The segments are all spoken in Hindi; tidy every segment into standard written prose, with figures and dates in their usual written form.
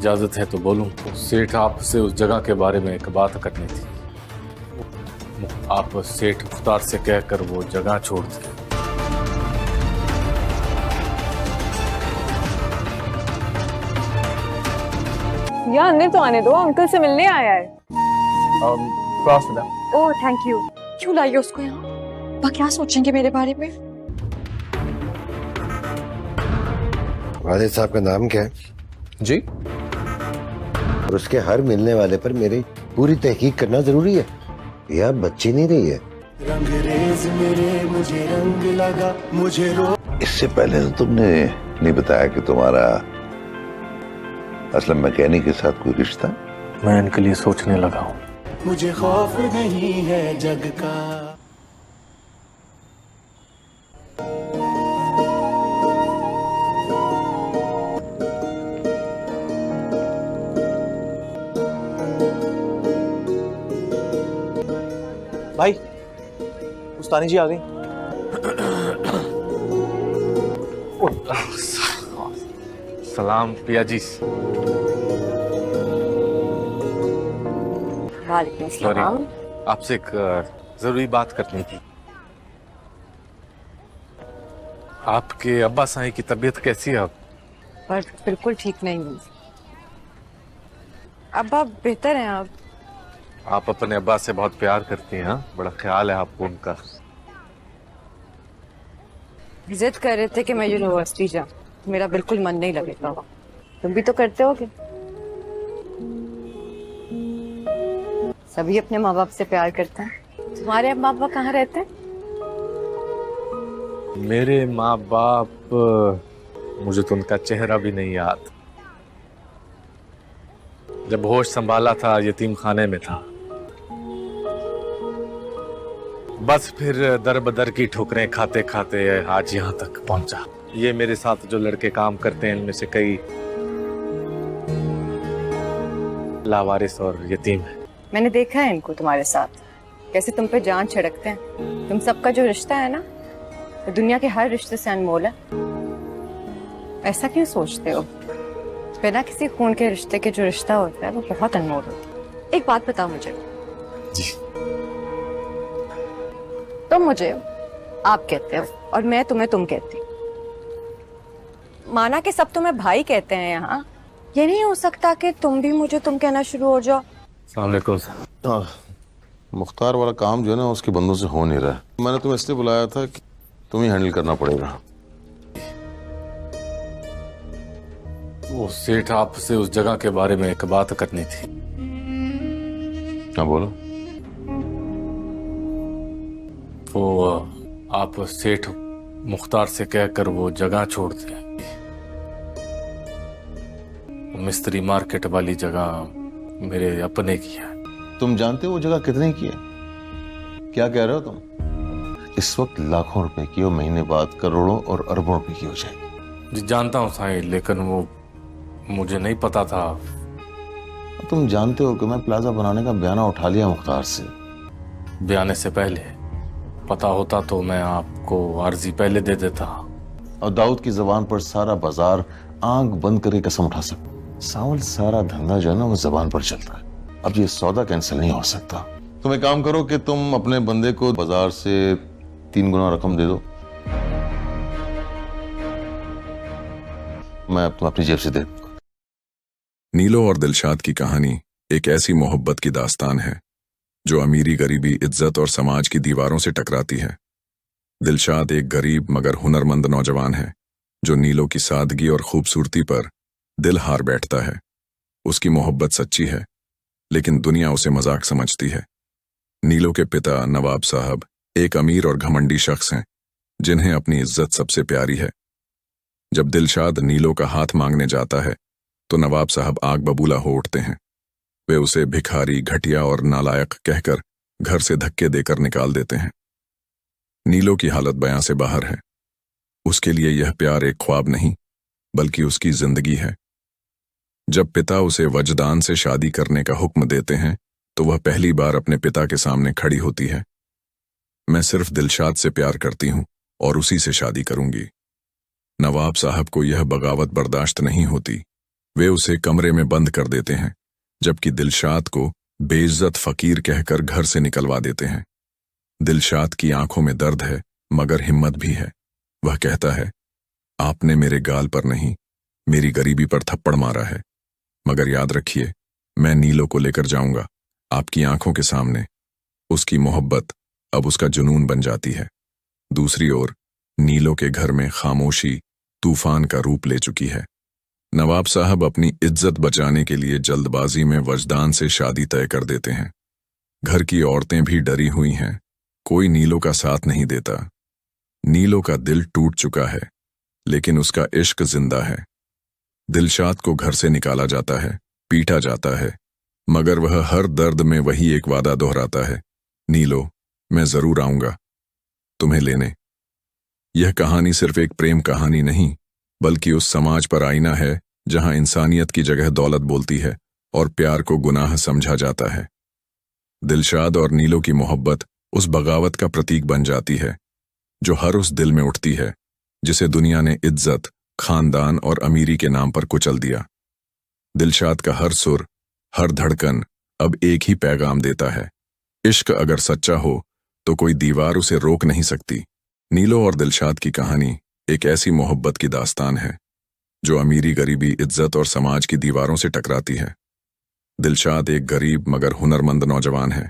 इजाजत है तो बोलूं। सेठ आपसे उस जगह के बारे में एक बात करनी थी। आप सेठ मुख्तार से कहकर वो जगह छोड़ दी। यार अंदर तो आने दो, अंकल से मिलने आया है। Oh thank you. क्यों लाई उसको यहाँ? वह क्या सोचेंगे मेरे बारे में? वालिद साहब का नाम क्या है जी? और उसके हर मिलने वाले पर मेरी पूरी तहकीक करना जरूरी है। यह बच्ची नहीं रही है। रंगरेज मेरे मुझे रंग लगा मुझे रो। इससे पहले तो तुमने नहीं बताया कि तुम्हारा असलम मैकेनिक के साथ कोई रिश्ता? मैं इनके लिए सोचने लगा हूँ। मुझे खौफ नहीं है जग का। भाई उस्तानी जी आ गई। सलाम पिया जी। वालेकुम सॉरी, सलाम। आपसे एक जरूरी बात करनी थी। आपके अब्बा साईं की तबीयत कैसी है अब? पर बिल्कुल ठीक नहीं हूँ। अब्बा बेहतर हैं आप? आप अपने अब्बा से बहुत प्यार करती हैं, हाँ? बड़ा ख्याल है आपको उनका। जिद कर रहे थे कि मैं यूनिवर्सिटी जाऊँ, मेरा बिल्कुल मन नहीं लगेगा। तुम भी तो करते होगे। सभी अपने माँ बाप से प्यार करते हैं। तुम्हारे माँ बाप कहाँ रहते हैं? मेरे माँ बाप, मुझे तो उनका चेहरा भी नहीं याद। जब होश संभाला था यतीम खाने में था। बस फिर दर बदर की ठोकरें खाते खाते आज यहाँ तक पहुंचा। ये मेरे साथ जो लड़के काम करते हैं इनमें से कई लावारिस और यतीम हैं। मैंने देखा है इनको तुम्हारे साथ, कैसे तुम पे जान छिड़कते हैं। तुम सबका जो रिश्ता है ना, तो दुनिया के हर रिश्ते से अनमोल है। ऐसा क्यों सोचते हो? बिना किसी खून के रिश्ते के जो रिश्ता होता है वो बहुत अनमोल होता है। एक बात बताओ मुझे। जी। तुम मुझे आप कहते हो और मैं तुम्हें तुम कहती हूँ। माना कि सब तुम्हें भाई कहते हैं यहाँ, ये नहीं हो सकता कि तुम भी मुझे तुम कहना शुरू हो जाओ? अस्सलाम वालेकुम। मुख्तार वाला काम जो है ना उसके बंदों से हो नहीं रहा है। मैंने तुम्हें इसलिए बुलाया था कि तुम ही हैंडल करना पड़ेगा। वो सेठ आपसे उस जगह के बारे में एक बात करनी थी। हाँ बोलो। वो आप सेठ मुख्तार से कहकर वो जगह छोड़ दें। मिस्त्री मार्केट वाली जगह मेरे अपने की है। तुम जानते हो वो जगह कितने की है? क्या कह रहे हो तुम? इस वक्त लाखों रुपए की और महीने बाद करोड़ों और अरबों रुपए की हो जाएगी। जी जानता हूँ साईं, लेकिन वो मुझे नहीं पता था। तुम जानते हो कि मैं प्लाजा बनाने का बयाना उठा लिया मुख्तार से। बयाने से पहले पता होता तो मैं आपको अर्जी पहले दे देता। और दाऊद की जबान पर सारा बाजार आंख बंद करके कसम उठा सकता। सावल सारा धंधा जो है ना वो जबान पर चलता है। अब ये सौदा कैंसिल नहीं हो सकता। तुम एक काम करो कि तुम अपने बंदे को बाजार से 3 गुना रकम दे दो। मैं तुम अपनी जेब से दे दूंगा। नीलो और दिलशाद की कहानी एक ऐसी मोहब्बत की दास्तान है जो अमीरी गरीबी इज्जत और समाज की दीवारों से टकराती है। दिलशाद एक गरीब मगर हुनरमंद नौजवान है जो नीलो की सादगी और खूबसूरती पर दिल हार बैठता है। उसकी मोहब्बत सच्ची है लेकिन दुनिया उसे मजाक समझती है। नीलो के पिता नवाब साहब एक अमीर और घमंडी शख्स हैं जिन्हें अपनी इज्जत सबसे प्यारी है। जब दिलशाद नीलो का हाथ मांगने जाता है तो नवाब साहब आग बबूला हो उठते हैं। वे उसे भिखारी, घटिया और नालायक कहकर घर से धक्के देकर निकाल देते हैं। नीलो की हालत बयां से बाहर है। उसके लिए यह प्यार एक ख्वाब नहीं बल्कि उसकी जिंदगी है। जब पिता उसे वजदान से शादी करने का हुक्म देते हैं तो वह पहली बार अपने पिता के सामने खड़ी होती है। मैं सिर्फ दिलशाद से प्यार करती हूं और उसी से शादी करूंगी। नवाब साहब को यह बगावत बर्दाश्त नहीं होती वे उसे कमरे में बंद कर देते हैं, जबकि दिलशाद को बेइज्जत फकीर कहकर घर से निकलवा देते हैं। दिलशाद की आंखों में दर्द है मगर हिम्मत भी है। वह कहता है, आपने मेरे गाल पर नहीं, मेरी गरीबी पर थप्पड़ मारा है, मगर याद रखिए, मैं नीलो को लेकर जाऊंगा आपकी आंखों के सामने। उसकी मोहब्बत अब उसका जुनून बन जाती है। दूसरी ओर नीलो के घर में खामोशी तूफान का रूप ले चुकी है। नवाब साहब अपनी इज्जत बचाने के लिए जल्दबाजी में वजदान से शादी तय कर देते हैं। घर की औरतें भी डरी हुई हैं, कोई नीलो का साथ नहीं देता। नीलो का दिल टूट चुका है, लेकिन उसका इश्क जिंदा है। दिलशाद को घर से निकाला जाता है, पीटा जाता है, मगर वह हर दर्द में वही एक वादा दोहराता है, नीलो, मैं जरूर आऊंगा तुम्हें लेने। यह कहानी सिर्फ एक प्रेम कहानी नहीं, बल्कि उस समाज पर आईना है जहां इंसानियत की जगह दौलत बोलती है और प्यार को गुनाह समझा जाता है। दिलशाद और नीलो की मोहब्बत उस बगावत का प्रतीक बन जाती है जो हर उस दिल में उठती है जिसे दुनिया ने इज्जत, खानदान और अमीरी के नाम पर कुचल दिया। दिलशाद का हर सुर, हर धड़कन अब एक ही पैगाम देता है, इश्क अगर सच्चा हो तो कोई दीवार उसे रोक नहीं सकती। नीलो और दिलशाद की कहानी एक ऐसी मोहब्बत की दास्तान है जो अमीरी, गरीबी, इज्जत और समाज की दीवारों से टकराती है। दिलशाद एक गरीब मगर हुनरमंद नौजवान है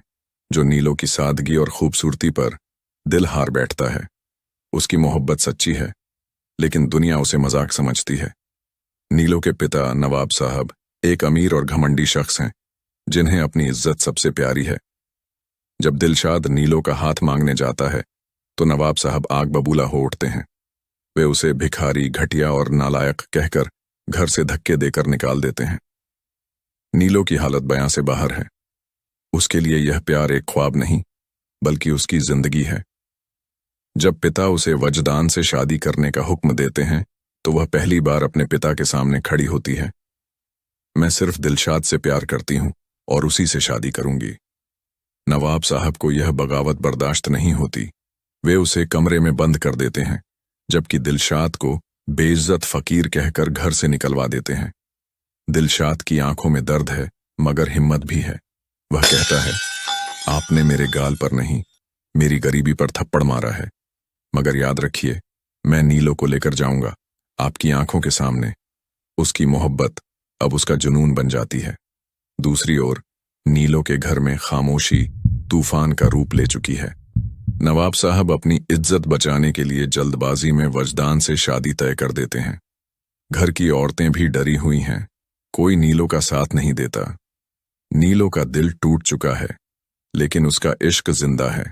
जो नीलो की सादगी और खूबसूरती पर दिल हार बैठता है। उसकी मोहब्बत सच्ची है, लेकिन दुनिया उसे मजाक समझती है। नीलो के पिता नवाब साहब एक अमीर और घमंडी शख्स हैं जिन्हें अपनी इज्जत सबसे प्यारी है। जब दिलशाद नीलो का हाथ मांगने जाता है तो नवाब साहब आग बबूला हो उठते हैं। वे उसे भिखारी, घटिया और नालायक कहकर घर से धक्के देकर निकाल देते हैं। नीलो की हालत बयां से बाहर है। उसके लिए यह प्यार एक ख्वाब नहीं, बल्कि उसकी जिंदगी है। जब पिता उसे वजदान से शादी करने का हुक्म देते हैं तो वह पहली बार अपने पिता के सामने खड़ी होती है। मैं सिर्फ दिलशाद से प्यार करती हूं और उसी से शादी करूंगी। नवाब साहब को यह बगावत बर्दाश्त नहीं होती। वे उसे कमरे में बंद कर देते हैं, जबकि दिलशाद को बेइज्जत फकीर कहकर घर से निकलवा देते हैं। दिलशाद की आंखों में दर्द है मगर हिम्मत भी है। वह कहता है, आपने मेरे गाल पर नहीं, मेरी गरीबी पर थप्पड़ मारा है, मगर याद रखिए, मैं नीलो को लेकर जाऊंगा आपकी आंखों के सामने। उसकी मोहब्बत अब उसका जुनून बन जाती है। दूसरी ओर नीलो के घर में खामोशी तूफान का रूप ले चुकी है। नवाब साहब अपनी इज्जत बचाने के लिए जल्दबाजी में वजदान से शादी तय कर देते हैं। घर की औरतें भी डरी हुई हैं, कोई नीलो का साथ नहीं देता। नीलो का दिल टूट चुका है, लेकिन उसका इश्क जिंदा है।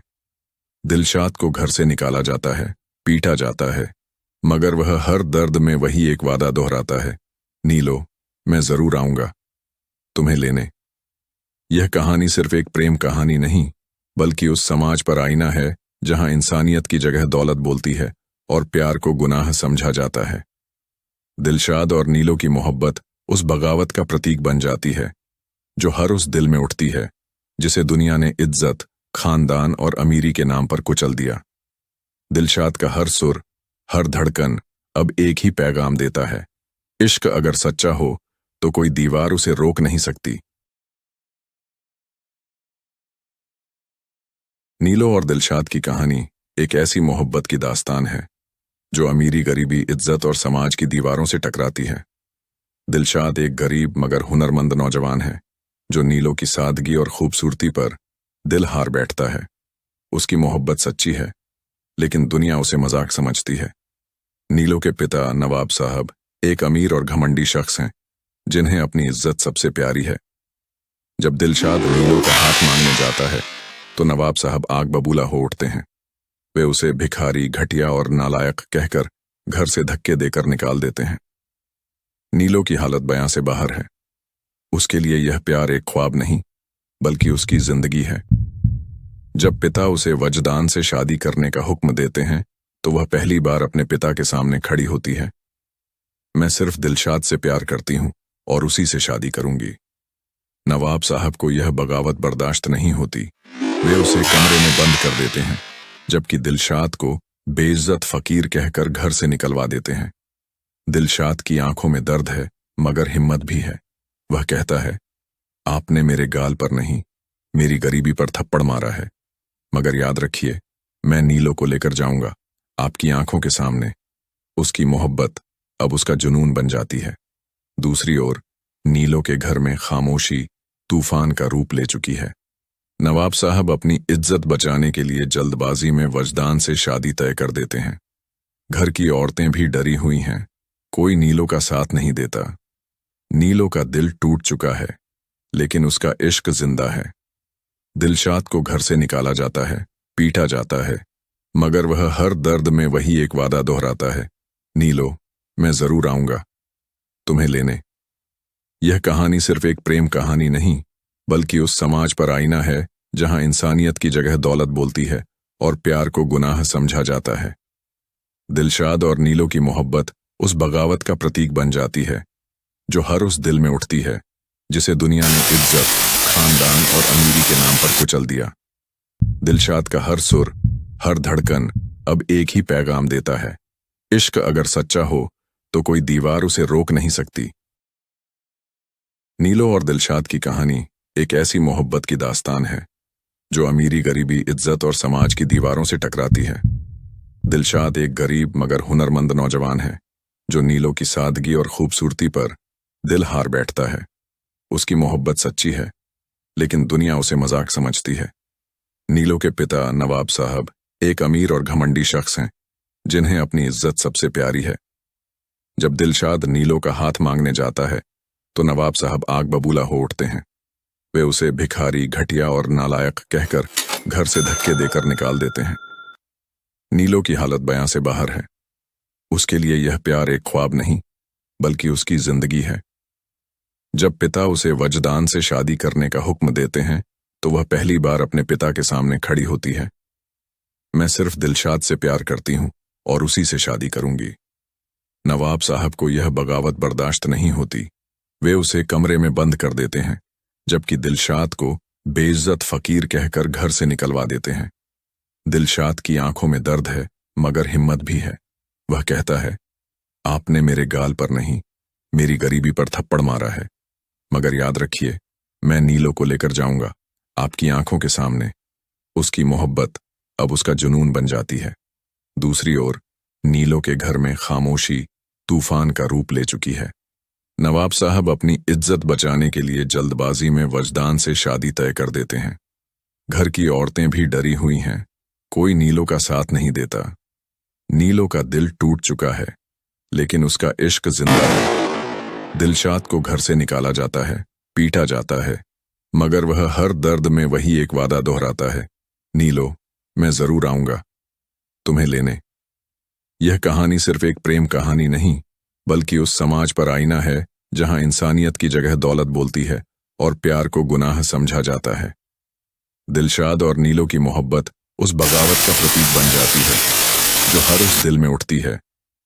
दिलशाद को घर से निकाला जाता है, पीटा जाता है, मगर वह हर दर्द में वही एक वादा दोहराता है, नीलो, मैं जरूर आऊंगा तुम्हें लेने। यह कहानी सिर्फ एक प्रेम कहानी नहीं, बल्कि उस समाज पर आईना है जहां इंसानियत की जगह दौलत बोलती है और प्यार को गुनाह समझा जाता है। दिलशाद और नीलो की मोहब्बत उस बगावत का प्रतीक बन जाती है जो हर उस दिल में उठती है जिसे दुनिया ने इज्जत, खानदान और अमीरी के नाम पर कुचल दिया। दिलशाद का हर सुर, हर धड़कन अब एक ही पैगाम देता है, इश्क अगर सच्चा हो तो कोई दीवार उसे रोक नहीं सकती। नीलो और दिलशाद की कहानी एक ऐसी मोहब्बत की दास्तान है जो अमीरी, गरीबी, इज्जत और समाज की दीवारों से टकराती है। दिलशाद एक गरीब मगर हुनरमंद नौजवान है जो नीलो की सादगी और खूबसूरती पर दिल हार बैठता है। उसकी मोहब्बत सच्ची है, लेकिन दुनिया उसे मजाक समझती है। नीलो के पिता नवाब साहब एक अमीर और घमंडी शख्स हैं जिन्हें अपनी इज्जत सबसे प्यारी है। जब दिलशाद नीलो का हाथ मांगने जाता है तो नवाब साहब आग बबूला हो उठते हैं। वे उसे भिखारी, घटिया और नालायक कहकर घर से धक्के देकर निकाल देते हैं। नीलो की हालत बयां से बाहर है। उसके लिए यह प्यार एक ख्वाब नहीं, बल्कि उसकी जिंदगी है। जब पिता उसे वजदान से शादी करने का हुक्म देते हैं तो वह पहली बार अपने पिता के सामने खड़ी होती है। मैं सिर्फ दिलशाद से प्यार करती हूं और उसी से शादी करूंगी। नवाब साहब को यह बगावत बर्दाश्त नहीं होती। वे उसे कमरे में बंद कर देते हैं, जबकि दिलशाद को बेइज्जत फकीर कहकर घर से निकलवा देते हैं। दिलशाद की आंखों में दर्द है मगर हिम्मत भी है। वह कहता है, आपने मेरे गाल पर नहीं, मेरी गरीबी पर थप्पड़ मारा है, मगर याद रखिए, मैं नीलो को लेकर जाऊंगा आपकी आंखों के सामने। उसकी मोहब्बत अब उसका जुनून बन जाती है। दूसरी ओर नीलो के घर में खामोशी तूफान का रूप ले चुकी है। नवाब साहब अपनी इज्जत बचाने के लिए जल्दबाजी में वजदान से शादी तय कर देते हैं। घर की औरतें भी डरी हुई हैं, कोई नीलो का साथ नहीं देता। नीलो का दिल टूट चुका है, लेकिन उसका इश्क जिंदा है। दिलशाद को घर से निकाला जाता है, पीटा जाता है, मगर वह हर दर्द में वही एक वादा दोहराता है, नीलो, मैं जरूर आऊंगा तुम्हें लेने। यह कहानी सिर्फ एक प्रेम कहानी नहीं, बल्कि उस समाज पर आईना है जहां इंसानियत की जगह दौलत बोलती है और प्यार को गुनाह समझा जाता है। दिलशाद और नीलो की मोहब्बत उस बगावत का प्रतीक बन जाती है जो हर उस दिल में उठती है जिसे दुनिया ने इज्जत, खानदान और अमीरी के नाम पर कुचल दिया। दिलशाद का हर सुर, हर धड़कन अब एक ही पैगाम देता है, इश्क अगर सच्चा हो तो कोई दीवार उसे रोक नहीं सकती। नीलो और दिलशाद की कहानी एक ऐसी मोहब्बत की दास्तान है जो अमीरी, गरीबी, इज्जत और समाज की दीवारों से टकराती है। दिलशाद एक गरीब मगर हुनरमंद नौजवान है जो नीलो की सादगी और खूबसूरती पर दिल हार बैठता है। उसकी मोहब्बत सच्ची है, लेकिन दुनिया उसे मजाक समझती है। नीलो के पिता नवाब साहब एक अमीर और घमंडी शख्स हैं जिन्हें अपनी इज्जत सबसे प्यारी है। जब दिलशाद नीलो का हाथ मांगने जाता है तो नवाब साहब आग बबूला हो उठते हैं। वे उसे भिखारी, घटिया और नालायक कहकर घर से धक्के देकर निकाल देते हैं। नीलो की हालत बयां से बाहर है। उसके लिए यह प्यार एक ख्वाब नहीं, बल्कि उसकी जिंदगी है। जब पिता उसे वजदान से शादी करने का हुक्म देते हैं तो वह पहली बार अपने पिता के सामने खड़ी होती है। मैं सिर्फ दिलशाद से प्यार करती हूं और उसी से शादी करूंगी। नवाब साहब को यह बगावत बर्दाश्त नहीं होती। वे उसे कमरे में बंद कर देते हैं, जबकि दिलशाद को बेइज्जत फकीर कहकर घर से निकलवा देते हैं। दिलशाद की आंखों में दर्द है, मगर हिम्मत भी है। वह कहता है, आपने मेरे गाल पर नहीं, मेरी गरीबी पर थप्पड़ मारा है, मगर याद रखिए, मैं नीलो को लेकर जाऊंगा आपकी आंखों के सामने। उसकी मोहब्बत अब उसका जुनून बन जाती है। दूसरी ओर नीलो के घर में खामोशी तूफान का रूप ले चुकी है। नवाब साहब अपनी इज्जत बचाने के लिए जल्दबाजी में वजदान से शादी तय कर देते हैं। घर की औरतें भी डरी हुई हैं, कोई नीलो का साथ नहीं देता। नीलो का दिल टूट चुका है, लेकिन उसका इश्क जिंदा है। दिलशाद को घर से निकाला जाता है, पीटा जाता है, मगर वह हर दर्द में वही एक वादा दोहराता है, नीलो, मैं जरूर आऊंगा तुम्हें लेने। यह कहानी सिर्फ एक प्रेम कहानी नहीं, बल्कि उस समाज पर आईना है जहां इंसानियत की जगह दौलत बोलती है और प्यार को गुनाह समझा जाता है। दिलशाद और नीलो की मोहब्बत उस बगावत का प्रतीक बन जाती है जो हर उस दिल में उठती है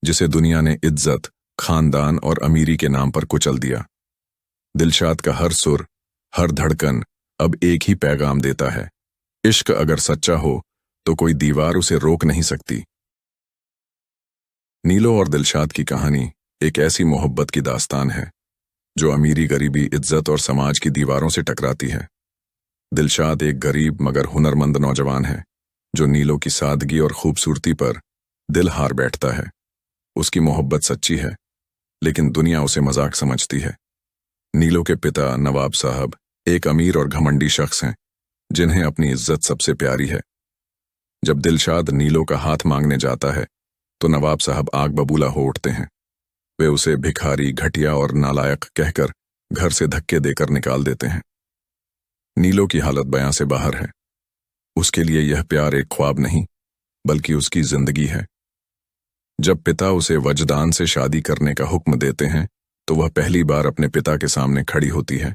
जिसे दुनिया ने इज्जत, खानदान और अमीरी के नाम पर कुचल दिया। दिलशाद का हर सुर, हर धड़कन अब एक ही पैगाम देता है, इश्क अगर सच्चा हो तो कोई दीवार उसे रोक नहीं सकती। नीलो और दिलशाद की कहानी एक ऐसी मोहब्बत की दास्तान है जो अमीरी, गरीबी, इज्जत और समाज की दीवारों से टकराती है। दिलशाद एक गरीब मगर हुनरमंद नौजवान है जो नीलो की सादगी और खूबसूरती पर दिल हार बैठता है। उसकी मोहब्बत सच्ची है, लेकिन दुनिया उसे मजाक समझती है। नीलो के पिता नवाब साहब एक अमीर और घमंडी शख्स हैं जिन्हें अपनी इज्जत सबसे प्यारी है। जब दिलशाद नीलो का हाथ मांगने जाता है तो नवाब साहब आग बबूला हो उठते हैं। वे उसे भिखारी, घटिया और नालायक कहकर घर से धक्के देकर निकाल देते हैं। नीलो की हालत बयां से बाहर है। उसके लिए यह प्यार एक ख्वाब नहीं, बल्कि उसकी जिंदगी है। जब पिता उसे वजदान से शादी करने का हुक्म देते हैं तो वह पहली बार अपने पिता के सामने खड़ी होती है।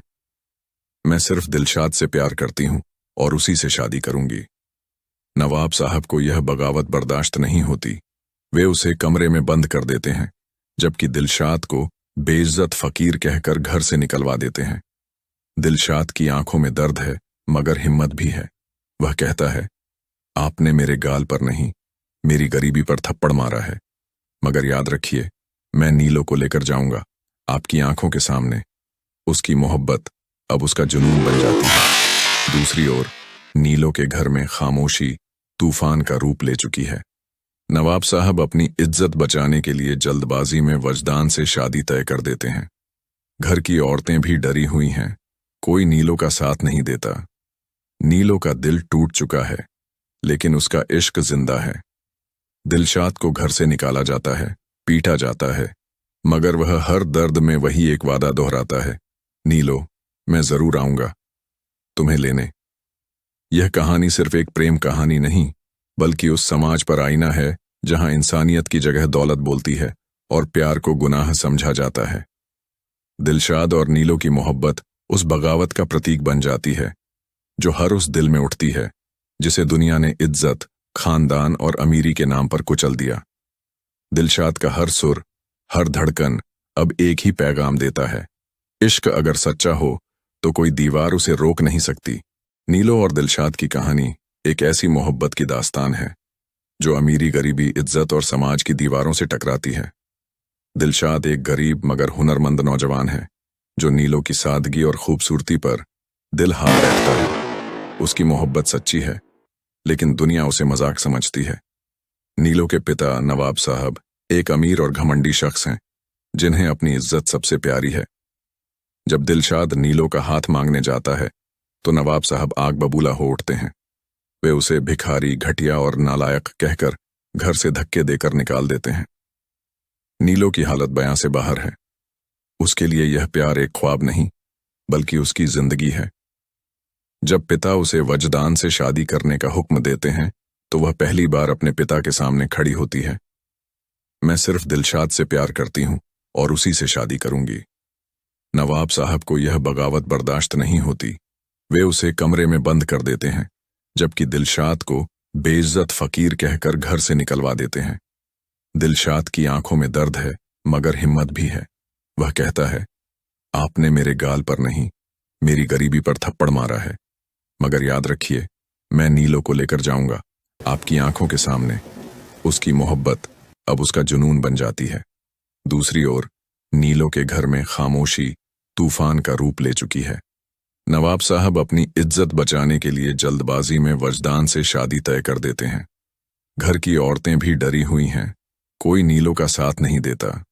मैं सिर्फ दिलशाद से प्यार करती हूं और उसी से शादी करूंगी। नवाब साहब को यह बगावत बर्दाश्त नहीं होती। वे उसे कमरे में बंद कर देते हैं, जबकि दिलशाद को बेइज्जत फकीर कहकर घर से निकलवा देते हैं। दिलशाद की आंखों में दर्द है, मगर हिम्मत भी है। वह कहता है, आपने मेरे गाल पर नहीं, मेरी गरीबी पर थप्पड़ मारा है, मगर याद रखिए, मैं नीलो को लेकर जाऊंगा आपकी आंखों के सामने उसकी मोहब्बत अब उसका जुनून बन जाती है। दूसरी ओर नीलो के घर में खामोशी तूफान का रूप ले चुकी है। नवाब साहब अपनी इज्जत बचाने के लिए जल्दबाजी में वजदान से शादी तय कर देते हैं। घर की औरतें भी डरी हुई हैं, कोई नीलो का साथ नहीं देता। नीलो का दिल टूट चुका है, लेकिन उसका इश्क जिंदा है। दिलशाद को घर से निकाला जाता है, पीटा जाता है, मगर वह हर दर्द में वही एक वादा दोहराता है, नीलो, मैं जरूर आऊंगा तुम्हें लेने। यह कहानी सिर्फ एक प्रेम कहानी नहीं, बल्कि उस समाज पर आईना है जहां इंसानियत की जगह दौलत बोलती है और प्यार को गुनाह समझा जाता है। दिलशाद और नीलो की मोहब्बत उस बगावत का प्रतीक बन जाती है जो हर उस दिल में उठती है जिसे दुनिया ने इज्जत, खानदान और अमीरी के नाम पर कुचल दिया। दिलशाद का हर सुर, हर धड़कन अब एक ही पैगाम देता है, इश्क अगर सच्चा हो तो कोई दीवार उसे रोक नहीं सकती। नीलो और दिलशाद की कहानी एक ऐसी मोहब्बत की दास्तान है जो अमीरी, गरीबी, इज्जत और समाज की दीवारों से टकराती है। दिलशाद एक गरीब मगर हुनरमंद नौजवान है जो नीलो की सादगी और खूबसूरती पर दिल हार बैठता है। उसकी मोहब्बत सच्ची है, लेकिन दुनिया उसे मजाक समझती है। नीलो के पिता नवाब साहब एक अमीर और घमंडी शख्स हैं जिन्हें अपनी इज्जत सबसे प्यारी है। जब दिलशाद नीलो का हाथ मांगने जाता है तो नवाब साहब आग बबूला हो उठते हैं। वे उसे भिखारी, घटिया और नालायक कहकर घर से धक्के देकर निकाल देते हैं। नीलो की हालत बयां से बाहर है। उसके लिए यह प्यार एक ख्वाब नहीं, बल्कि उसकी जिंदगी है। जब पिता उसे वजदान से शादी करने का हुक्म देते हैं तो वह पहली बार अपने पिता के सामने खड़ी होती है। मैं सिर्फ दिलशाद से प्यार करती हूं और उसी से शादी करूंगी। नवाब साहब को यह बगावत बर्दाश्त नहीं होती। वे उसे कमरे में बंद कर देते हैं, जबकि दिलशाद को बेइज्जत फकीर कहकर घर से निकलवा देते हैं। दिलशाद की आंखों में दर्द है, मगर हिम्मत भी है। वह कहता है, आपने मेरे गाल पर नहीं, मेरी गरीबी पर थप्पड़ मारा है, मगर याद रखिए, मैं नीलो को लेकर जाऊंगा आपकी आंखों के सामने। उसकी मोहब्बत अब उसका जुनून बन जाती है। दूसरी ओर नीलो के घर में खामोशी तूफान का रूप ले चुकी है। नवाब साहब अपनी इज्जत बचाने के लिए जल्दबाजी में वजदान से शादी तय कर देते हैं। घर की औरतें भी डरी हुई हैं, कोई नीलो का साथ नहीं देता।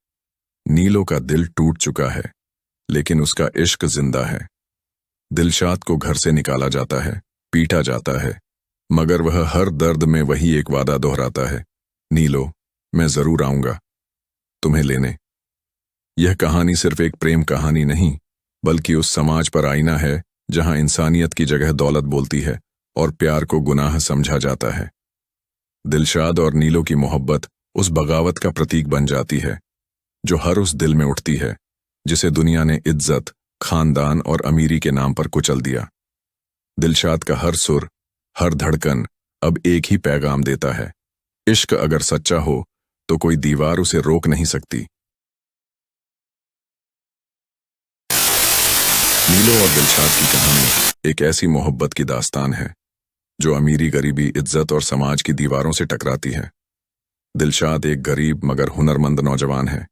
नीलो का दिल टूट चुका है, लेकिन उसका इश्क जिंदा है। दिलशाद को घर से निकाला जाता है, पीटा जाता है, मगर वह हर दर्द में वही एक वादा दोहराता है, नीलो, मैं जरूर आऊंगा तुम्हें लेने। यह कहानी सिर्फ एक प्रेम कहानी नहीं, बल्कि उस समाज पर आईना है जहां इंसानियत की जगह दौलत बोलती है और प्यार को गुनाह समझा जाता है। दिलशाद और नीलो की मोहब्बत उस बगावत का प्रतीक बन जाती है जो हर उस दिल में उठती है जिसे दुनिया ने इज्जत, खानदान और अमीरी के नाम पर कुचल दिया। दिलशाद का हर सुर, हर धड़कन अब एक ही पैगाम देता है, इश्क अगर सच्चा हो तो कोई दीवार उसे रोक नहीं सकती। नीलो और दिलशाद की कहानी एक ऐसी मोहब्बत की दास्तान है जो अमीरी, गरीबी, इज्जत और समाज की दीवारों से टकराती है। दिलशाद एक गरीब मगर हुनरमंद नौजवान है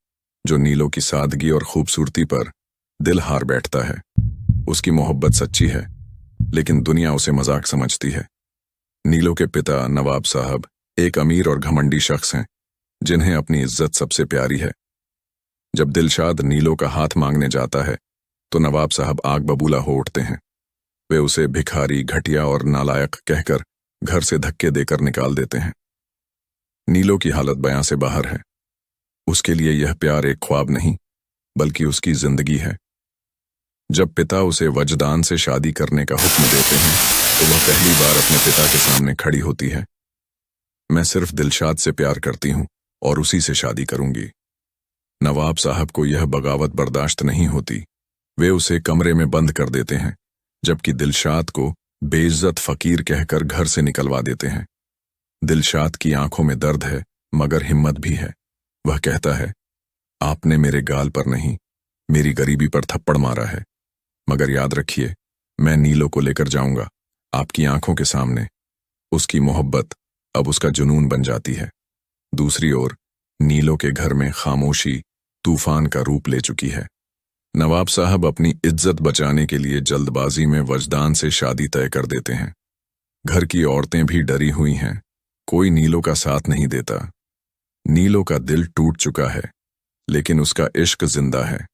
जो नीलो की सादगी और खूबसूरती पर दिल हार बैठता है। उसकी मोहब्बत सच्ची है, लेकिन दुनिया उसे मजाक समझती है। नीलो के पिता नवाब साहब एक अमीर और घमंडी शख्स हैं जिन्हें अपनी इज्जत सबसे प्यारी है। जब दिलशाद नीलो का हाथ मांगने जाता है तो नवाब साहब आग बबूला हो उठते हैं। वे उसे भिखारी, घटिया और नालायक कहकर घर से धक्के देकर निकाल देते हैं। नीलो की हालत बयां से बाहर है। उसके लिए यह प्यार एक ख्वाब नहीं, बल्कि उसकी जिंदगी है। जब पिता उसे वजदान से शादी करने का हुक्म देते हैं तो वह पहली बार अपने पिता के सामने खड़ी होती है। मैं सिर्फ दिलशाद से प्यार करती हूं और उसी से शादी करूंगी। नवाब साहब को यह बगावत बर्दाश्त नहीं होती। वे उसे कमरे में बंद कर देते हैं, जबकि दिलशाद को बेइज्जत फकीर कहकर घर से निकलवा देते हैं। दिलशाद की आंखों में दर्द है, मगर हिम्मत भी है। वह कहता है, आपने मेरे गाल पर नहीं, मेरी गरीबी पर थप्पड़ मारा है, मगर याद रखिए, मैं नीलो को लेकर जाऊंगा आपकी आंखों के सामने। उसकी मोहब्बत अब उसका जुनून बन जाती है। दूसरी ओर नीलो के घर में खामोशी तूफान का रूप ले चुकी है। नवाब साहब अपनी इज्जत बचाने के लिए जल्दबाजी में वजदान से शादी तय कर देते हैं। घर की औरतें भी डरी हुई हैं, कोई नीलो का साथ नहीं देता। नीलो का दिल टूट चुका है, लेकिन उसका इश्क जिंदा है।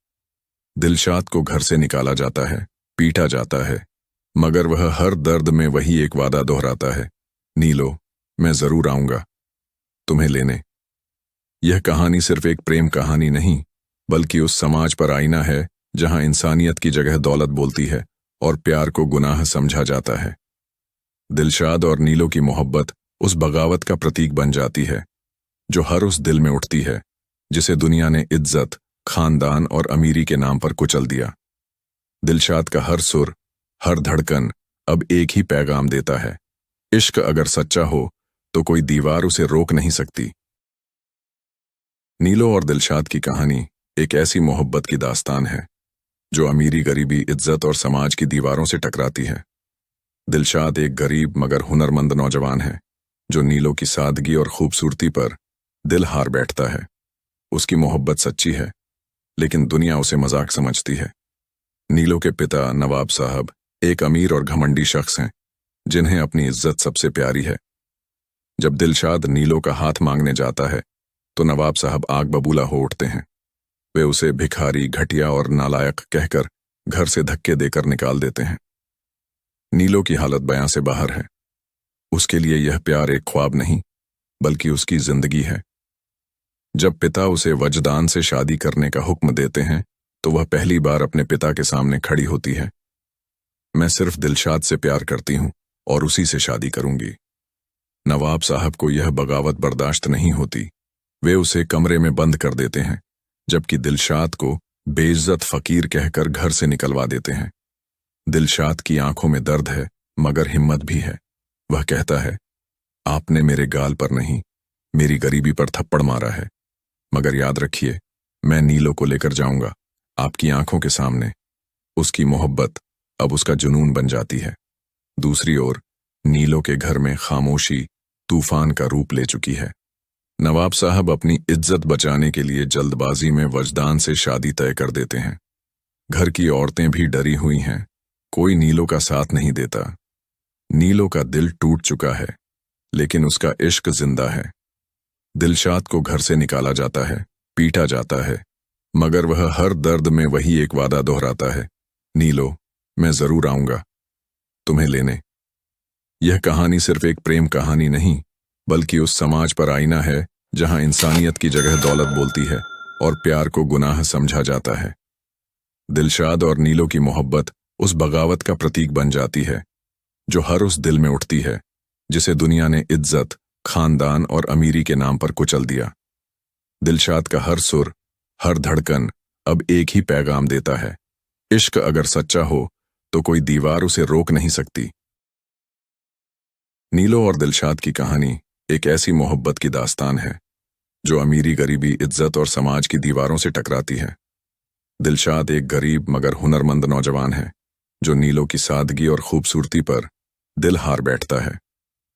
दिलशाद को घर से निकाला जाता है, पीटा जाता है, मगर वह हर दर्द में वही एक वादा दोहराता है, नीलो, मैं जरूर आऊंगा तुम्हें लेने। यह कहानी सिर्फ एक प्रेम कहानी नहीं, बल्कि उस समाज पर आईना है जहां इंसानियत की जगह दौलत बोलती है और प्यार को गुनाह समझा जाता है। दिलशाद और नीलो की मोहब्बत उस बगावत का प्रतीक बन जाती है जो हर उस दिल में उठती है जिसे दुनिया ने इज्जत, खानदान और अमीरी के नाम पर कुचल दिया। दिलशाद का हर सुर, हर धड़कन अब एक ही पैगाम देता है, इश्क अगर सच्चा हो तो कोई दीवार उसे रोक नहीं सकती। नीलो और दिलशाद की कहानी एक ऐसी मोहब्बत की दास्तान है जो अमीरी, गरीबी, इज्जत और समाज की दीवारों से टकराती है। दिलशाद एक गरीब मगर हुनरमंद नौजवान है जो नीलो की सादगी और खूबसूरती पर दिल हार बैठता है। उसकी मोहब्बत सच्ची है, लेकिन दुनिया उसे मजाक समझती है। नीलो के पिता नवाब साहब एक अमीर और घमंडी शख्स हैं जिन्हें अपनी इज्जत सबसे प्यारी है। जब दिलशाद नीलो का हाथ मांगने जाता है तो नवाब साहब आग बबूला हो उठते हैं। वे उसे भिखारी, घटिया और नालायक कहकर घर से धक्के देकर निकाल देते हैं। नीलो की हालत बयां से बाहर है। उसके लिए यह प्यार एक ख्वाब नहीं, बल्कि उसकी जिंदगी है। जब पिता उसे वजदान से शादी करने का हुक्म देते हैं तो वह पहली बार अपने पिता के सामने खड़ी होती है। मैं सिर्फ दिलशाद से प्यार करती हूं और उसी से शादी करूंगी। नवाब साहब को यह बगावत बर्दाश्त नहीं होती। वे उसे कमरे में बंद कर देते हैं, जबकि दिलशाद को बेइज्जत फकीर कहकर घर से निकलवा देते हैं। दिलशाद की आंखों में दर्द है, मगर हिम्मत भी है। वह कहता है, आपने मेरे गाल पर नहीं, मेरी गरीबी पर थप्पड़ मारा है, मगर याद रखिए, मैं नीलो को लेकर जाऊंगा आपकी आंखों के सामने। उसकी मोहब्बत अब उसका जुनून बन जाती है। दूसरी ओर नीलो के घर में खामोशी तूफान का रूप ले चुकी है। नवाब साहब अपनी इज्जत बचाने के लिए जल्दबाजी में वजदान से शादी तय कर देते हैं। घर की औरतें भी डरी हुई हैं, कोई नीलो का साथ नहीं देता। नीलो का दिल टूट चुका है, लेकिन उसका इश्क जिंदा है। दिलशाद को घर से निकाला जाता है, पीटा जाता है, मगर वह हर दर्द में वही एक वादा दोहराता है, नीलो, मैं जरूर आऊंगा तुम्हें लेने। यह कहानी सिर्फ एक प्रेम कहानी नहीं, बल्कि उस समाज पर आईना है जहां इंसानियत की जगह दौलत बोलती है और प्यार को गुनाह समझा जाता है। दिलशाद और नीलो की मोहब्बत उस बगावत का प्रतीक बन जाती है जो हर उस दिल में उठती है जिसे दुनिया ने इज्जत, खानदान और अमीरी के नाम पर कुचल दिया। दिलशाद का हर सुर, हर धड़कन अब एक ही पैगाम देता है, इश्क अगर सच्चा हो तो कोई दीवार उसे रोक नहीं सकती। नीलो और दिलशाद की कहानी एक ऐसी मोहब्बत की दास्तान है जो अमीरी, गरीबी, इज्जत और समाज की दीवारों से टकराती है। दिलशाद एक गरीब मगर हुनरमंद नौजवान है जो नीलो की सादगी और खूबसूरती पर दिल हार बैठता है।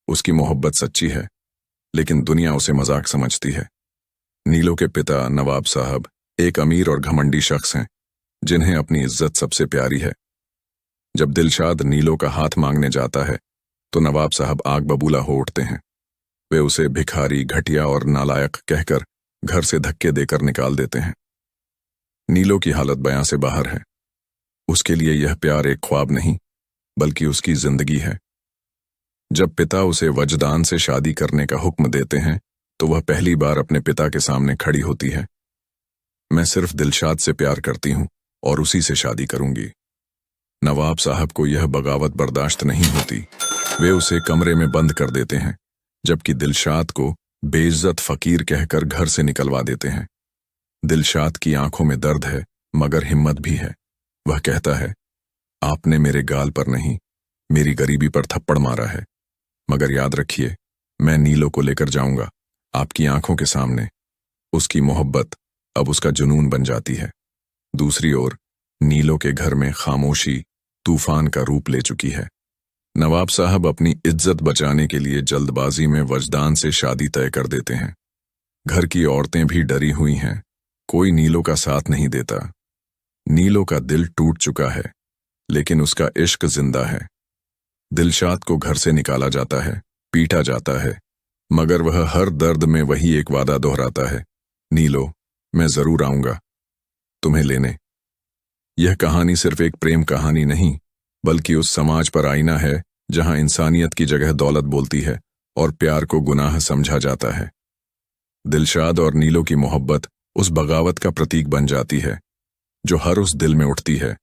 उसकी मोहब्बत सच्ची है, लेकिन दुनिया उसे मजाक समझती है। नीलो के पिता नवाब साहब एक अमीर और घमंडी शख्स हैं जिन्हें अपनी इज्जत सबसे प्यारी है। जब दिलशाद नीलो का हाथ मांगने जाता है तो नवाब साहब आग बबूला हो उठते हैं। वे उसे भिखारी, घटिया और नालायक कहकर घर से धक्के देकर निकाल देते हैं। नीलो की हालत बयां से बाहर है। उसके लिए यह प्यार एक ख्वाब नहीं, बल्कि उसकी जिंदगी है। जब पिता उसे वजदान से शादी करने का हुक्म देते हैं तो वह पहली बार अपने पिता के सामने खड़ी होती है। मैं सिर्फ दिलशाद से प्यार करती हूं और उसी से शादी करूंगी। नवाब साहब को यह बगावत बर्दाश्त नहीं होती। वे उसे कमरे में बंद कर देते हैं, जबकि दिलशाद को बेइज्जत फकीर कहकर घर से निकलवा देते हैं। दिलशाद की आंखों में दर्द है, मगर हिम्मत भी है। वह कहता है, आपने मेरे गाल पर नहीं, मेरी गरीबी पर थप्पड़ मारा है, मगर याद रखिए, मैं नीलो को लेकर जाऊंगा आपकी आंखों के सामने। उसकी मोहब्बत अब उसका जुनून बन जाती है। दूसरी ओर नीलो के घर में खामोशी तूफान का रूप ले चुकी है। नवाब साहब अपनी इज्जत बचाने के लिए जल्दबाजी में वजदान से शादी तय कर देते हैं। घर की औरतें भी डरी हुई हैं, कोई नीलो का साथ नहीं देता। नीलो का दिल टूट चुका है, लेकिन उसका इश्क जिंदा है। दिलशाद को घर से निकाला जाता है, पीटा जाता है, मगर वह हर दर्द में वही एक वादा दोहराता है, नीलो, मैं जरूर आऊंगा तुम्हें लेने। यह कहानी सिर्फ एक प्रेम कहानी नहीं, बल्कि उस समाज पर आईना है जहां इंसानियत की जगह दौलत बोलती है और प्यार को गुनाह समझा जाता है। दिलशाद और नीलो की मोहब्बत उस बगावत का प्रतीक बन जाती है जो हर उस दिल में उठती है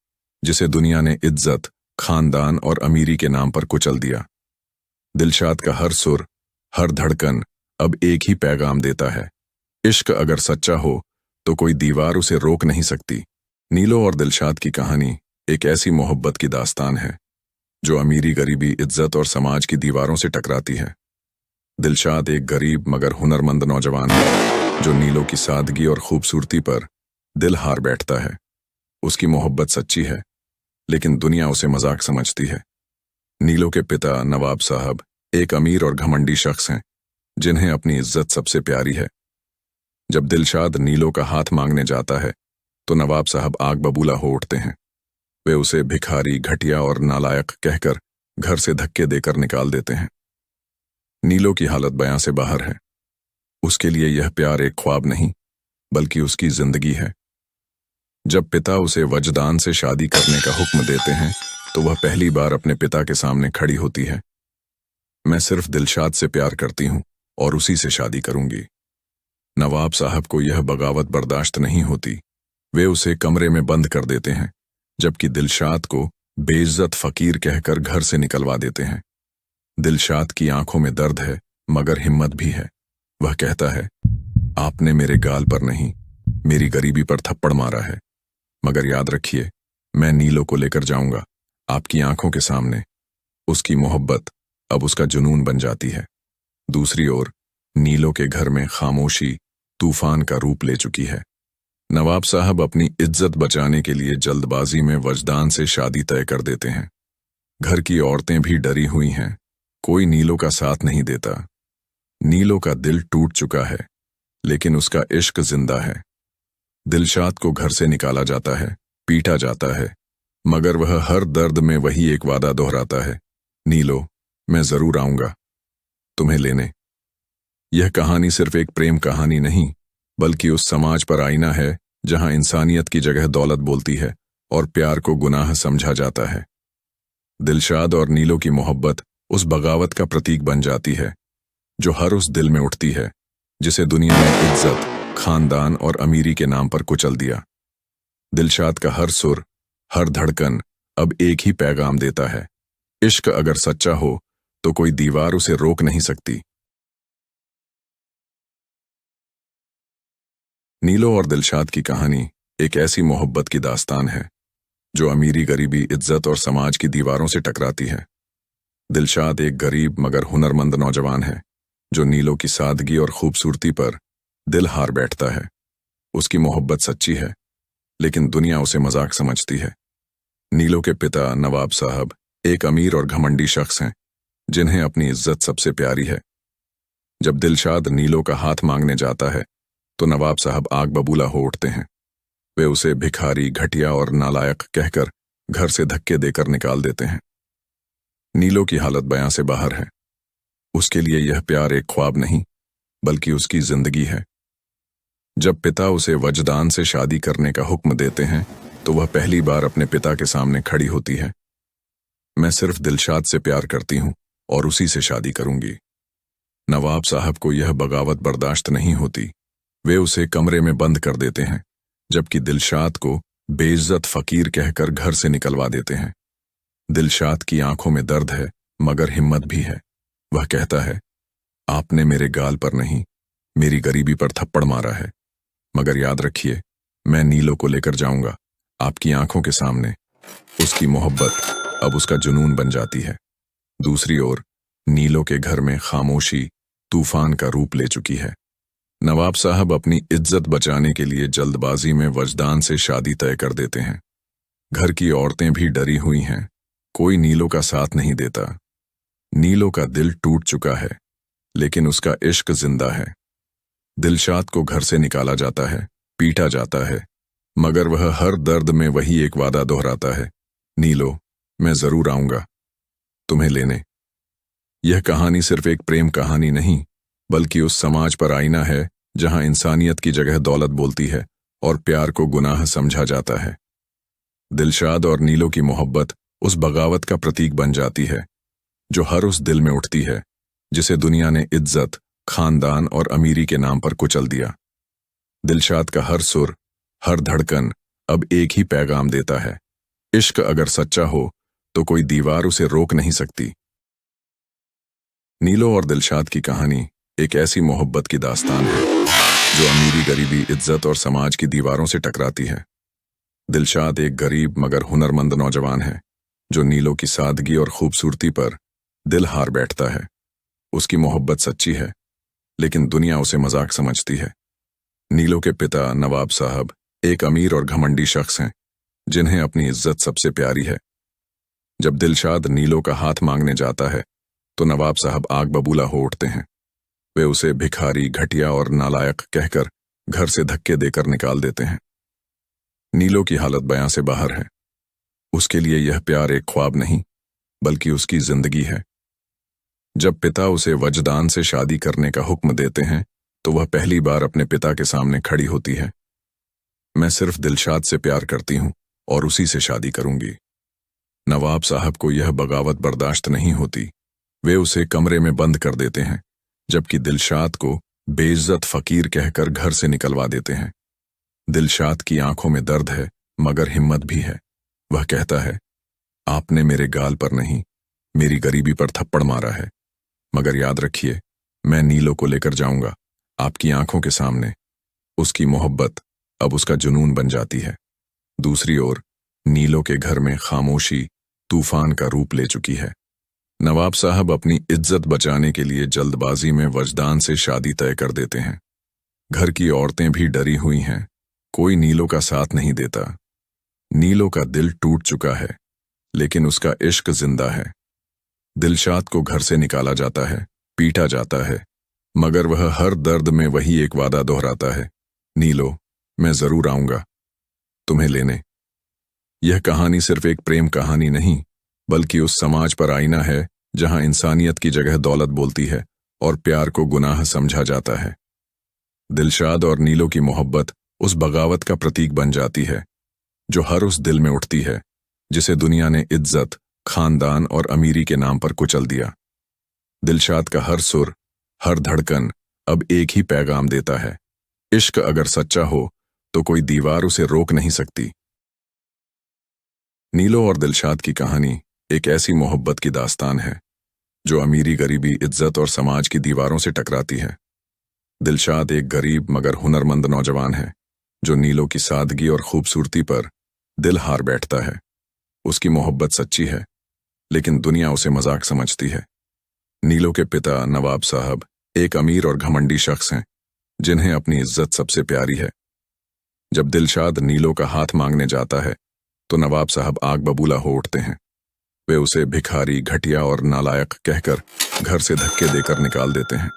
जिसे दुनिया ने इज्जत, खानदान और अमीरी के नाम पर कुचल दिया। दिलशाद का हर सुर, हर धड़कन अब एक ही पैगाम देता है, इश्क अगर सच्चा हो तो कोई दीवार उसे रोक नहीं सकती। नीलो और दिलशाद की कहानी एक ऐसी मोहब्बत की दास्तान है जो अमीरी, गरीबी, इज्जत और समाज की दीवारों से टकराती है। दिलशाद एक गरीब मगर हुनरमंद नौजवान है जो नीलो की सादगी और खूबसूरती पर दिल हार बैठता है। उसकी मोहब्बत सच्ची है, लेकिन दुनिया उसे मजाक समझती है। नीलो के पिता नवाब साहब एक अमीर और घमंडी शख्स हैं जिन्हें अपनी इज्जत सबसे प्यारी है। जब दिलशाद नीलो का हाथ मांगने जाता है तो नवाब साहब आग बबूला हो उठते हैं। वे उसे भिखारी, घटिया और नालायक कहकर घर से धक्के देकर निकाल देते हैं। नीलो की हालत बयां से बाहर है। उसके लिए यह प्यार एक ख्वाब नहीं, बल्कि उसकी जिंदगी है। जब पिता उसे वजदान से शादी करने का हुक्म देते हैं तो वह पहली बार अपने पिता के सामने खड़ी होती है। मैं सिर्फ दिलशाद से प्यार करती हूं और उसी से शादी करूंगी। नवाब साहब को यह बगावत बर्दाश्त नहीं होती। वे उसे कमरे में बंद कर देते हैं, जबकि दिलशाद को बेइज्जत फकीर कहकर घर से निकलवा देते हैं। दिलशाद की आंखों में दर्द है, मगर हिम्मत भी है। वह कहता है, आपने मेरे गाल पर नहीं, मेरी गरीबी पर थप्पड़ मारा है, मगर याद रखिए, मैं नीलो को लेकर जाऊंगा आपकी आंखों के सामने। उसकी मोहब्बत अब उसका जुनून बन जाती है। दूसरी ओर नीलो के घर में खामोशी तूफान का रूप ले चुकी है। नवाब साहब अपनी इज्जत बचाने के लिए जल्दबाजी में वजदान से शादी तय कर देते हैं। घर की औरतें भी डरी हुई हैं, कोई नीलो का साथ नहीं देता। नीलो का दिल टूट चुका है, लेकिन उसका इश्क जिंदा है। दिलशाद को घर से निकाला जाता है, पीटा जाता है, मगर वह हर दर्द में वही एक वादा दोहराता है, नीलो, मैं जरूर आऊंगा तुम्हें लेने। यह कहानी सिर्फ एक प्रेम कहानी नहीं, बल्कि उस समाज पर आईना है जहां इंसानियत की जगह दौलत बोलती है और प्यार को गुनाह समझा जाता है। दिलशाद और नीलो की मोहब्बत उस बगावत का प्रतीक बन जाती है जो हर उस दिल में उठती है जिसे दुनिया ने इज्जत, खानदान और अमीरी के नाम पर कुचल दिया। दिलशाद का हर सुर, हर धड़कन अब एक ही पैगाम देता है, इश्क अगर सच्चा हो तो कोई दीवार उसे रोक नहीं सकती। नीलो और दिलशाद की कहानी एक ऐसी मोहब्बत की दास्तान है जो अमीरी, गरीबी, इज्जत और समाज की दीवारों से टकराती है। दिलशाद एक गरीब मगर हुनरमंद नौजवान है जो नीलो की सादगी और खूबसूरती पर दिल हार बैठता है। उसकी मोहब्बत सच्ची है, लेकिन दुनिया उसे मजाक समझती है। नीलो के पिता नवाब साहब एक अमीर और घमंडी शख्स हैं जिन्हें अपनी इज्जत सबसे प्यारी है। जब दिलशाद नीलो का हाथ मांगने जाता है तो नवाब साहब आग बबूला हो उठते हैं। वे उसे भिखारी, घटिया और नालायक कहकर घर से धक्के देकर निकाल देते हैं। नीलो की हालत बयां से बाहर है। उसके लिए यह प्यार एक ख्वाब नहीं, बल्कि उसकी जिंदगी है। जब पिता उसे वजदान से शादी करने का हुक्म देते हैं तो वह पहली बार अपने पिता के सामने खड़ी होती है। मैं सिर्फ दिलशाद से प्यार करती हूं और उसी से शादी करूंगी। नवाब साहब को यह बगावत बर्दाश्त नहीं होती। वे उसे कमरे में बंद कर देते हैं, जबकि दिलशाद को बेइज्जत फकीर कहकर घर से निकलवा देते हैं। दिलशाद की आंखों में दर्द है, मगर हिम्मत भी है। वह कहता है, आपने मेरे गाल पर नहीं, मेरी गरीबी पर थप्पड़ मारा है, मगर याद रखिए, मैं नीलो को लेकर जाऊंगा आपकी आंखों के सामने। उसकी मोहब्बत अब उसका जुनून बन जाती है। दूसरी ओर नीलो के घर में खामोशी तूफान का रूप ले चुकी है। नवाब साहब अपनी इज्जत बचाने के लिए जल्दबाजी में वजदान से शादी तय कर देते हैं। घर की औरतें भी डरी हुई हैं, कोई नीलो का साथ नहीं देता। नीलो का दिल टूट चुका है, लेकिन उसका इश्क जिंदा है। दिलशाद को घर से निकाला जाता है, पीटा जाता है, मगर वह हर दर्द में वही एक वादा दोहराता है, नीलो, मैं जरूर आऊंगा तुम्हें लेने। यह कहानी सिर्फ एक प्रेम कहानी नहीं, बल्कि उस समाज पर आईना है जहां इंसानियत की जगह दौलत बोलती है और प्यार को गुनाह समझा जाता है। दिलशाद और नीलो की मोहब्बत उस बगावत का प्रतीक बन जाती है जो हर उस दिल में उठती है जिसे दुनिया ने इज्जत, खानदान और अमीरी के नाम पर कुचल दिया। दिलशाद का हर सुर, हर धड़कन अब एक ही पैगाम देता है, इश्क अगर सच्चा हो तो कोई दीवार उसे रोक नहीं सकती। नीलो और दिलशाद की कहानी एक ऐसी मोहब्बत की दास्तान है जो अमीरी, गरीबी, इज्जत और समाज की दीवारों से टकराती है। दिलशाद एक गरीब मगर हुनरमंद नौजवान है जो नीलो की सादगी और खूबसूरती पर दिल हार बैठता है। उसकी मोहब्बत सच्ची है, लेकिन दुनिया उसे मजाक समझती है। नीलो के पिता नवाब साहब एक अमीर और घमंडी शख्स हैं जिन्हें अपनी इज्जत सबसे प्यारी है। जब दिलशाद नीलो का हाथ मांगने जाता है तो नवाब साहब आग बबूला हो उठते हैं। वे उसे भिखारी, घटिया और नालायक कहकर घर से धक्के देकर निकाल देते हैं। नीलो की हालत बयां से बाहर है। उसके लिए यह प्यार एक ख्वाब नहीं, बल्कि उसकी जिंदगी है। जब पिता उसे वजदान से शादी करने का हुक्म देते हैं तो वह पहली बार अपने पिता के सामने खड़ी होती है। मैं सिर्फ दिलशाद से प्यार करती हूं और उसी से शादी करूंगी। नवाब साहब को यह बगावत बर्दाश्त नहीं होती। वे उसे कमरे में बंद कर देते हैं, जबकि दिलशाद को बेइज्जत फकीर कहकर घर से निकलवा देते हैं। दिलशाद की आंखों में दर्द है, मगर हिम्मत भी है। वह कहता है, आपने मेरे गाल पर नहीं, मेरी गरीबी पर थप्पड़ मारा है, मगर याद रखिए, मैं नीलो को लेकर जाऊंगा आपकी आंखों के सामने। उसकी मोहब्बत अब उसका जुनून बन जाती है। दूसरी ओर नीलो के घर में खामोशी तूफान का रूप ले चुकी है। नवाब साहब अपनी इज्जत बचाने के लिए जल्दबाजी में वजदान से शादी तय कर देते हैं। घर की औरतें भी डरी हुई हैं, कोई नीलो का साथ नहीं देता। नीलो का दिल टूट चुका है, लेकिन उसका इश्क जिंदा है। दिलशाद को घर से निकाला जाता है, पीटा जाता है, मगर वह हर दर्द में वही एक वादा दोहराता है, नीलो, मैं जरूर आऊंगा तुम्हें लेने। यह कहानी सिर्फ एक प्रेम कहानी नहीं, बल्कि उस समाज पर आईना है जहां इंसानियत की जगह दौलत बोलती है और प्यार को गुनाह समझा जाता है। दिलशाद और नीलो की मोहब्बत उस बगावत का प्रतीक बन जाती है जो हर उस दिल में उठती है जिसे दुनिया ने इज्जत, खानदान और अमीरी के नाम पर कुचल दिया। दिलशाद का हर सुर, हर धड़कन अब एक ही पैगाम देता है, इश्क अगर सच्चा हो तो कोई दीवार उसे रोक नहीं सकती। नीलो और दिलशाद की कहानी एक ऐसी मोहब्बत की दास्तान है जो अमीरी, गरीबी, इज्जत और समाज की दीवारों से टकराती है। दिलशाद एक गरीब मगर हुनरमंद नौजवान है जो नीलो की सादगी और खूबसूरती पर दिल हार बैठता है। उसकी मोहब्बत सच्ची है, लेकिन दुनिया उसे मजाक समझती है। नीलो के पिता नवाब साहब एक अमीर और घमंडी शख्स हैं जिन्हें अपनी इज्जत सबसे प्यारी है। जब दिलशाद नीलो का हाथ मांगने जाता है तो नवाब साहब आग बबूला हो उठते हैं। वे उसे भिखारी, घटिया और नालायक कहकर घर से धक्के देकर निकाल देते हैं।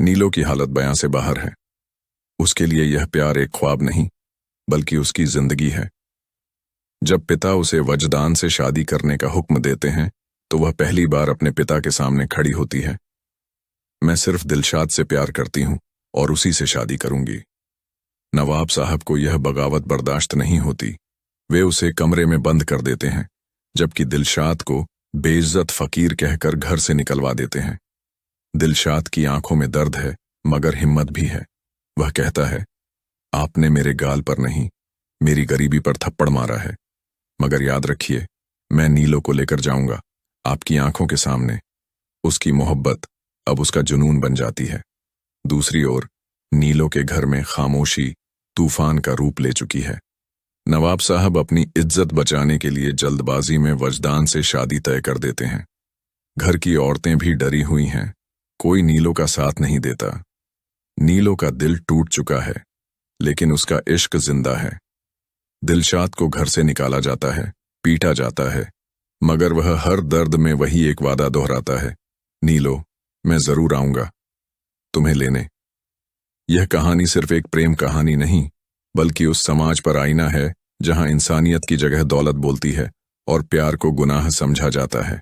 नीलो की हालत बयां से बाहर है। उसके लिए यह प्यार एक ख्वाब नहीं, बल्कि उसकी जिंदगी है। जब पिता उसे वजदान से शादी करने का हुक्म देते हैं तो वह पहली बार अपने पिता के सामने खड़ी होती है। मैं सिर्फ दिलशाद से प्यार करती हूं और उसी से शादी करूंगी। नवाब साहब को यह बगावत बर्दाश्त नहीं होती। वे उसे कमरे में बंद कर देते हैं, जबकि दिलशाद को बेइज्जत फकीर कहकर घर से निकलवा देते हैं। दिलशाद की आंखों में दर्द है, मगर हिम्मत भी है। वह कहता है, आपने मेरे गाल पर नहीं, मेरी गरीबी पर थप्पड़ मारा है, मगर याद रखिए, मैं नीलो को लेकर जाऊंगा आपकी आंखों के सामने। उसकी मोहब्बत अब उसका जुनून बन जाती है। दूसरी ओर नीलो के घर में खामोशी तूफान का रूप ले चुकी है। नवाब साहब अपनी इज्जत बचाने के लिए जल्दबाजी में वजदान से शादी तय कर देते हैं। घर की औरतें भी डरी हुई हैं, कोई नीलो का साथ नहीं देता। नीलो का दिल टूट चुका है, लेकिन उसका इश्क जिंदा है। दिलशाद को घर से निकाला जाता है, पीटा जाता है, मगर वह हर दर्द में वही एक वादा दोहराता है, नीलो, मैं जरूर आऊंगा तुम्हें लेने। यह कहानी सिर्फ एक प्रेम कहानी नहीं, बल्कि उस समाज पर आईना है जहां इंसानियत की जगह दौलत बोलती है और प्यार को गुनाह समझा जाता है।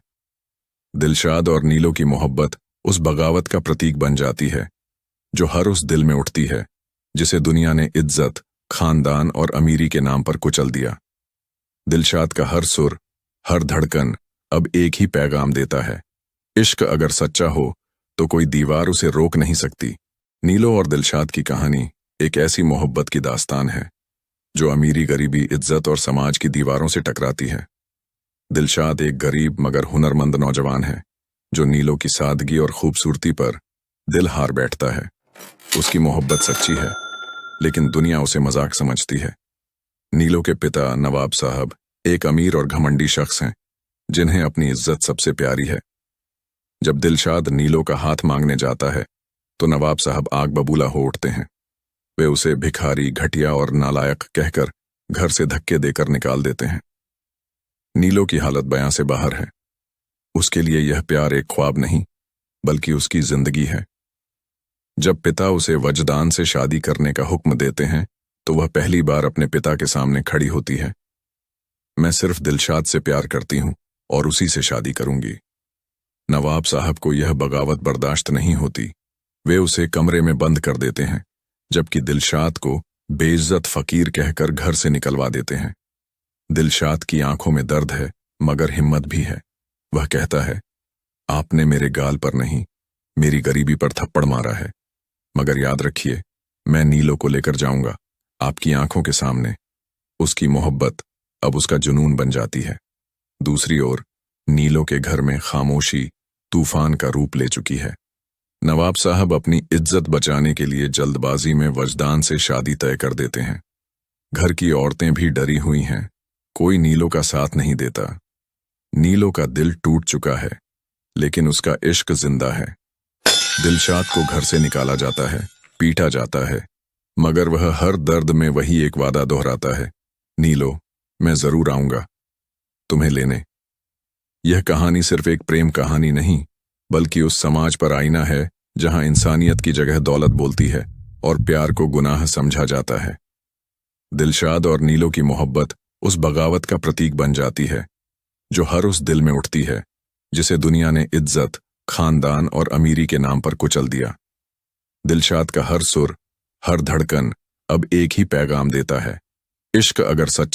दिलशाद और नीलो की मोहब्बत उस बगावत का प्रतीक बन जाती है जो हर उस दिल में उठती है जिसे दुनिया ने इज्जत, खानदान और अमीरी के नाम पर कुचल दिया। दिलशाद का हर सुर, हर धड़कन अब एक ही पैगाम देता है, इश्क अगर सच्चा हो तो कोई दीवार उसे रोक नहीं सकती। नीलो और दिलशाद की कहानी एक ऐसी मोहब्बत की दास्तान है जो अमीरी, गरीबी, इज्जत और समाज की दीवारों से टकराती है। दिलशाद एक गरीब मगर हुनरमंद नौजवान है जो नीलो की सादगी और खूबसूरती पर दिल हार बैठता है। उसकी मोहब्बत सच्ची है लेकिन दुनिया उसे मजाक समझती है। नीलो के पिता नवाब साहब एक अमीर और घमंडी शख्स हैं जिन्हें अपनी इज्जत सबसे प्यारी है। जब दिलशाद नीलो का हाथ मांगने जाता है तो नवाब साहब आग बबूला हो उठते हैं। वे उसे भिखारी, घटिया और नालायक कहकर घर से धक्के देकर निकाल देते हैं। नीलो की हालत बयां से बाहर है। उसके लिए यह प्यार एक ख्वाब नहीं बल्कि उसकी जिंदगी है। जब पिता उसे वजदान से शादी करने का हुक्म देते हैं तो वह पहली बार अपने पिता के सामने खड़ी होती है। मैं सिर्फ दिलशाद से प्यार करती हूं और उसी से शादी करूंगी। नवाब साहब को यह बगावत बर्दाश्त नहीं होती। वे उसे कमरे में बंद कर देते हैं जबकि दिलशाद को बेइज्जत फकीर कहकर घर से निकलवा देते हैं। दिलशाद की आंखों में दर्द है मगर हिम्मत भी है। वह कहता है, आपने मेरे गाल पर नहीं, मेरी गरीबी पर थप्पड़ मारा है, मगर याद रखिए मैं नीलो को लेकर जाऊंगा आपकी आंखों के सामने। उसकी मोहब्बत अब उसका जुनून बन जाती है। दूसरी ओर नीलो के घर में खामोशी तूफान का रूप ले चुकी है। नवाब साहब अपनी इज्जत बचाने के लिए जल्दबाजी में वजदान से शादी तय कर देते हैं। घर की औरतें भी डरी हुई हैं, कोई नीलो का साथ नहीं देता। नीलो का दिल टूट चुका है लेकिन उसका इश्क जिंदा है। दिलशाद को घर से निकाला जाता है, पीटा जाता है, मगर वह हर दर्द में वही एक वादा दोहराता है, नीलो मैं जरूर आऊंगा तुम्हें लेने। यह कहानी सिर्फ एक प्रेम कहानी नहीं बल्कि उस समाज पर आईना है जहां इंसानियत की जगह दौलत बोलती है और प्यार को गुनाह समझा जाता है। दिलशाद और नीलो की मोहब्बत उस बगावत का प्रतीक बन जाती है जो हर उस दिल में उठती है जिसे दुनिया ने इज्जत, खानदान और अमीरी के नाम पर कुचल दिया। दिलशाद का हर सुर, हर धड़कन अब एक ही पैगाम देता है, इश्क अगर सच्चा